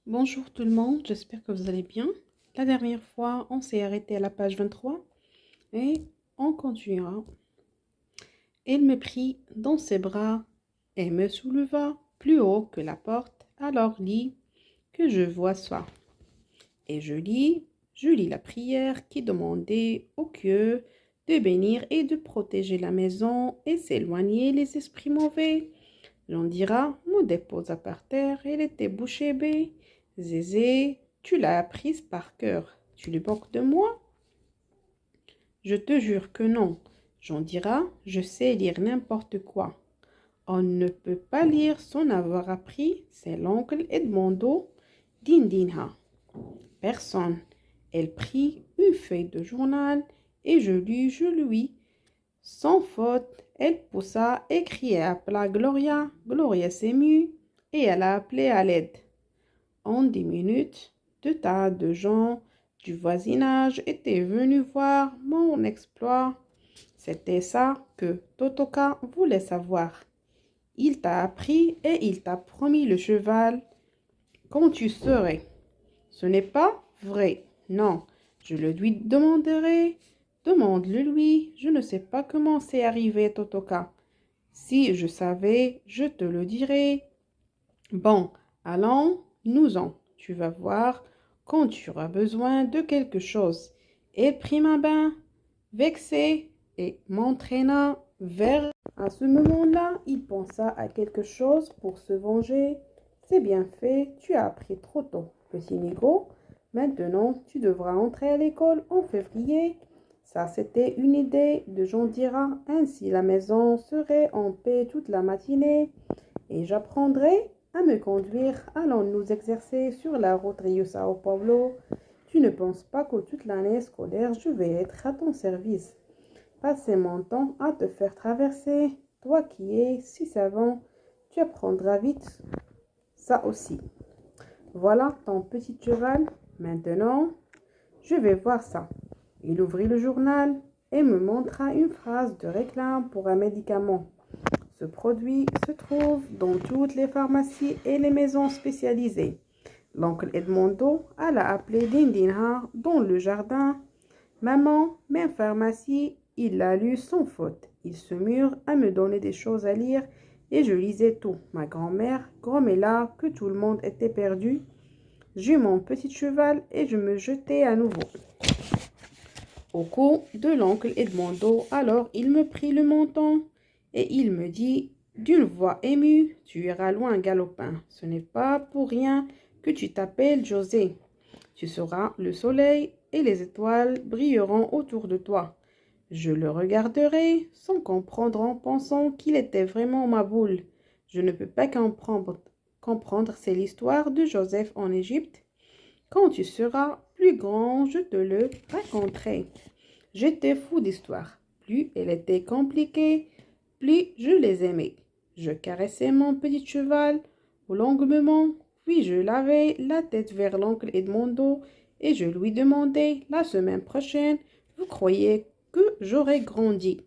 Bonjour tout le monde, j'espère que vous allez bien. La dernière fois, on s'est arrêté à la page 23 et on continuera. Il me prit dans ses bras et me souleva plus haut que la porte, alors lis que je vois ça. Et je lis la prière qui demandait au Dieu de bénir et de protéger la maison et s'éloigner les esprits mauvais. Jandira me déposa par terre, elle était bouche bée. Zézé, tu l'as apprise par cœur. Tu le moques de moi? Je te jure que non. Jandira, je sais lire n'importe quoi. On ne peut pas lire sans avoir appris, c'est l'oncle Edmondo d'Indinha. Personne. Elle prit une feuille de journal et je lui. Sans faute, elle poussa et cria, appela Gloria. Gloria s'émut et elle a appelé à l'aide. En 10 minutes, deux tas de gens du voisinage étaient venus voir mon exploit. C'était ça que Totoka voulait savoir. Il t'a appris et il t'a promis le cheval quand tu serais. Ce n'est pas vrai. Non, je le lui demanderai. Demande-le lui. Je ne sais pas comment c'est arrivé, Totoka. Si je savais, je te le dirais. Bon, allons-nous-en. Tu vas voir quand tu auras besoin de quelque chose. Elle prit ma main, vexé, et m'entraîna vers... À ce moment-là, il pensa à quelque chose pour se venger. C'est bien fait, tu as appris trop tôt, petit Nigo. Maintenant, tu devras entrer à l'école en février. Ça, c'était une idée de Jean Dira. Ainsi, la maison serait en paix toute la matinée. Et j'apprendrai à me conduire. Allons nous exercer sur la route Rio-Sao Paulo. Tu ne penses pas que toute l'année scolaire, je vais être à ton service. Passer mon temps à te faire traverser. Toi qui es si savant, tu apprendras vite ça aussi. Voilà ton petit cheval. Maintenant, je vais voir ça. Il ouvrit le journal et me montra une phrase de réclame pour un médicament. Ce produit se trouve dans toutes les pharmacies et les maisons spécialisées. L'oncle Edmondo alla appeler Dindinha dans le jardin. Maman, même pharmacie, il l'a lu sans faute. Ils se mirent à me donner des choses à lire et je lisais tout. Ma grand-mère grommela que tout le monde était perdu. J'eus mon petit cheval et je me jetai à nouveau au cou de l'oncle Edmondo. Alors il me prit le menton et il me dit d'une voix émue, tu iras loin, galopin. Ce n'est pas pour rien que tu t'appelles José. Tu seras le soleil et les étoiles brilleront autour de toi. Je le regarderai sans comprendre en pensant qu'il était vraiment ma boule. Je ne peux pas comprendre, c'est l'histoire de Joseph en Égypte. Quand tu seras plus grand, je te le raconterai. J'étais fou d'histoire. Plus elle était compliquée, plus je les aimais. Je caressais mon petit cheval longuement, puis je lavais la tête vers l'oncle Edmondo et je lui demandais la semaine prochaine, vous croyez que j'aurais grandi?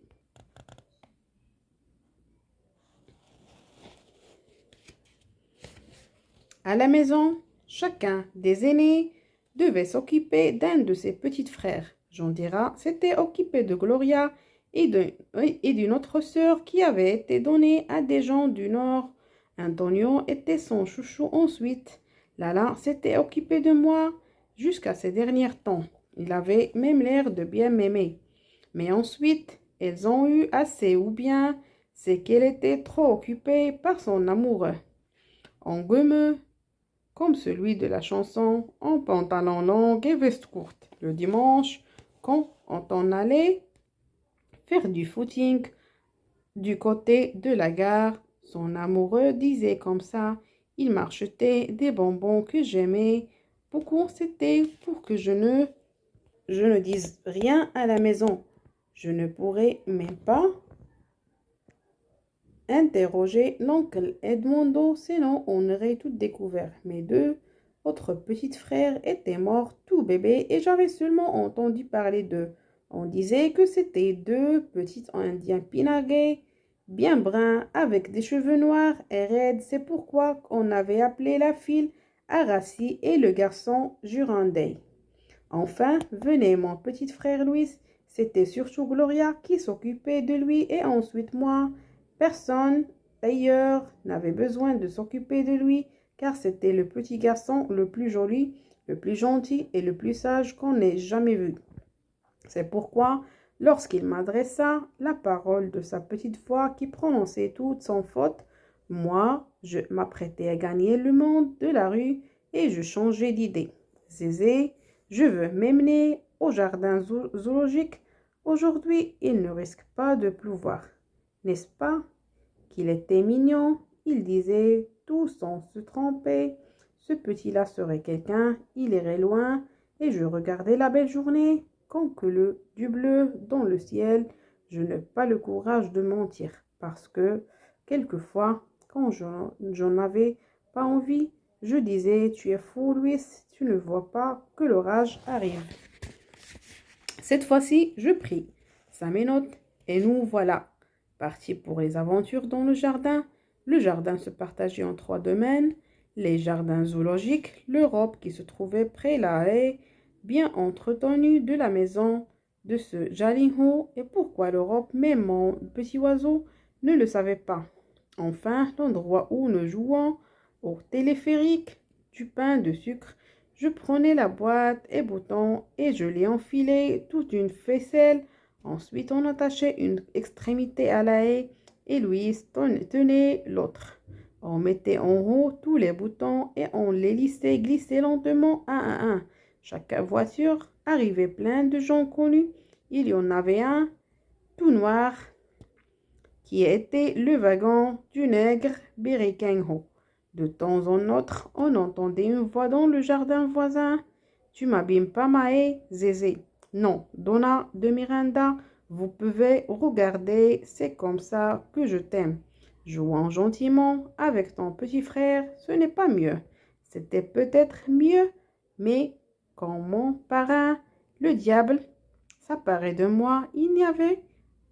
À la maison, chacun des aînés devait s'occuper d'un de ses petits frères. Jandira s'était occupé de Gloria et d'une autre sœur qui avait été donnée à des gens du Nord. Antonio était son chouchou ensuite. Lala s'était occupé de moi jusqu'à ces derniers temps. Il avait même l'air de bien m'aimer. Mais ensuite, elles ont eu assez ou bien c'est qu'elle était trop occupée par son amoureux. En gommeux, comme celui de la chanson, en pantalon long et veste courte. Le dimanche, quand on allait faire du footing du côté de la gare, son amoureux disait comme ça, il m'achetait des bonbons que j'aimais beaucoup, c'était pour que je ne dise rien à la maison. Je ne pourrais même pas interroger l'oncle Edmondo, sinon on aurait tout découvert. Mes deux autres petits frères étaient morts tout bébés et j'avais seulement entendu parler d'eux. On disait que c'étaient deux petits Indiens pinagués, bien bruns, avec des cheveux noirs et raides. C'est pourquoi on avait appelé la file Aracy et le garçon Girondin. Enfin, venez mon petit frère Louis. C'était surtout Gloria qui s'occupait de lui et ensuite moi. Personne, d'ailleurs, n'avait besoin de s'occuper de lui car c'était le petit garçon le plus joli, le plus gentil et le plus sage qu'on ait jamais vu. C'est pourquoi, lorsqu'il m'adressa la parole de sa petite voix qui prononçait toutes sans faute, moi, je m'apprêtais à gagner le monde de la rue et je changeai d'idée. Zézé, je veux m'emmener au jardin zoologique. Aujourd'hui, il ne risque pas de pleuvoir. N'est-ce pas qu'il était mignon? Il disait tout sans se tromper. Ce petit-là serait quelqu'un, il irait loin, et je regardais la belle journée, comme que du bleu dans le ciel. Je n'ai pas le courage de mentir, parce que, quelquefois, quand j'en avais pas envie, je disais, tu es fou, Louis, tu ne vois pas que l'orage arrive. Cette fois-ci, je pris sa menotte et nous voilà, partis pour les aventures dans le jardin. Le jardin se partageait en 3 domaines, les jardins zoologiques, l'Europe qui se trouvait près la haie, bien entretenue de la maison de ce Jalinho, et pourquoi l'Europe, même mon petit oiseau, ne le savait pas. Enfin, l'endroit où nous jouons au téléphérique, du pain de sucre. Je prenais la boîte et bouton et je l'ai enfilé toute une ficelle. Ensuite, on attachait une extrémité à la haie et Louise tenait l'autre. On mettait en haut tous les boutons et on les glissait lentement un à un. Chaque voiture arrivait pleine de gens connus. Il y en avait un tout noir qui était le wagon du nègre Birikenho. De temps en autre, on entendait une voix dans le jardin voisin. Tu m'abîmes pas, Maë, Zézé. Non, Donna de Miranda, vous pouvez regarder, c'est comme ça que je t'aime. Jouant gentiment avec ton petit frère, ce n'est pas mieux. C'était peut-être mieux, mais quand mon parrain, le diable, s'apparaît de moi, il n'y avait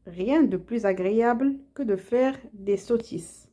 rien de plus agréable que de faire des sottises.